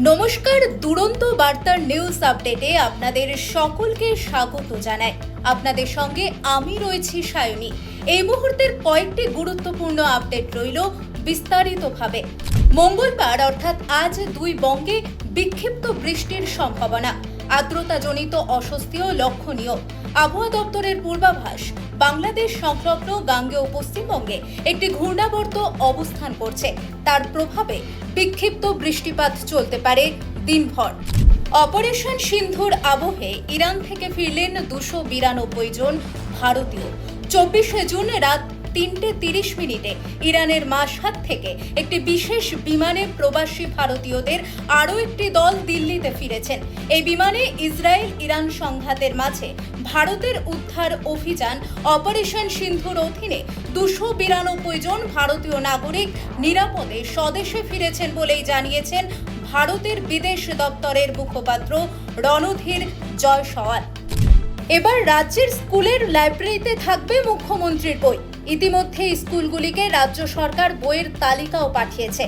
নমস্কার, দুরন্ত বার্তার নিউজ আপডেটে আপনাদের সকলকে স্বাগত জানাই। আপনাদের সঙ্গে আমি রয়েছি সায়নী। এই মুহূর্তের কয়েকটি গুরুত্বপূর্ণ আপডেট রইল বিস্তারিতভাবে। মঙ্গলবার অর্থাৎ আজ 2 বঙ্গে বিক্ষিপ্ত বৃষ্টির সম্ভাবনা, আর্দ্রতাজনিত অস্বস্তিও লক্ষণীয়। আবহাওয়া দপ্তরের পূর্বাভাস, বাংলাদেশ সংলগ্ন গাঙ্গেয় পশ্চিমবঙ্গে একটি ঘূর্ণাবর্ত অবস্থান করছে। তার প্রভাবে বিক্ষিপ্ত বৃষ্টিপাত চলতে পারে দিনভর। অপারেশন সিন্ধুর আবহে ইরান থেকে ফিরলেন 292 জন ভারতীয়। 24শে জুন রাত 3:30 ইরানের মাশহাদ থেকে একটি বিশেষ বিমানে প্রবাসী ভারতীয়দের আরও একটি দল দিল্লিতে ফিরেছেন। এই বিমানে ইসরায়েল ইরান সংঘাতের মাঝে ভারতের উদ্ধার অভিযান অপারেশন সিন্ধুর অধীনে 292 জন ভারতীয় নাগরিক নিরাপদে স্বদেশে ফিরেছেন বলেই জানিয়েছেন ভারতের বিদেশ দপ্তরের মুখপাত্র রণধীর জয়সওয়াল। এবার রাজ্যের স্কুলের লাইব্রেরিতে থাকবে মুখ্যমন্ত্রীর বই। ইতিমধ্যে স্কুলগুলিকে রাজ্য সরকার বইয়ের তালিকাও পাঠিয়েছে।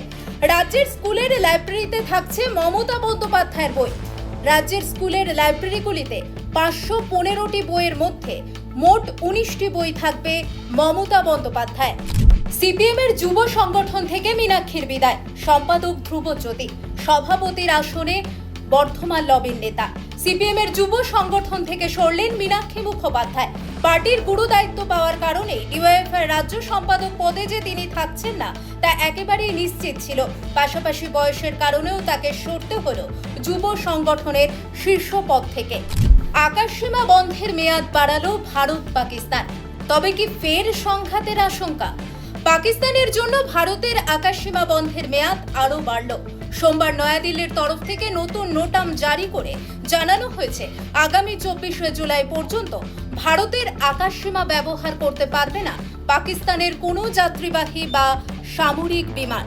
রাজ্যের স্কুলের লাইব্রেরিতে থাকছে মমতা বন্দ্যোপাধ্যায়ের বই। রাজ্যের স্কুলের লাইব্রেরিগুলিতে 515টি বইয়ের মধ্যে মোট 19টি বই থাকবে মমতা বন্দ্যোপাধ্যায়। সিপিএমের যুব সংগঠন থেকে মীনাক্ষীর বিদায়, সম্পাদক ধ্রুবজ্যোতি, সভাপতির আসনে বর্ধমান লবির নেতা। সিপিএমের যুব সংগঠন থেকে সরলেন মীনাক্ষী মুখোপাধ্যায়। পার্টির গুরু দায়িত্ব পাওয়ার কারণে ডিওয়াইএফআই রাজ্য সম্পাদক পদে যে তিনি থাকছেন না তা একেবারেই নিশ্চিত ছিল। পাশাপাশি বয়সের কারণেও তাকে সরতে হলো যুব সংগঠনের শীর্ষ পদ থেকে। আকাশসীমা বন্ধের মেয়াদ বাড়ালো ভারত পাকিস্তান। তবে কি ফের সংঘাতের আশঙ্কা? পাকিস্তানের জন্য ভারতের আকাশসীমা বন্ধের মেয়াদ আরও বাড়ল। সোমবার নয়াদিল্লির তরফ থেকে নতুন নোটাম জারি করে জানানো হয়েছে আগামী 24শে জুলাই পর্যন্ত ভারতের আকাশসীমা ব্যবহার করতে পারবে না পাকিস্তানের কোনো যাত্রীবাহী বা সামরিক বিমান।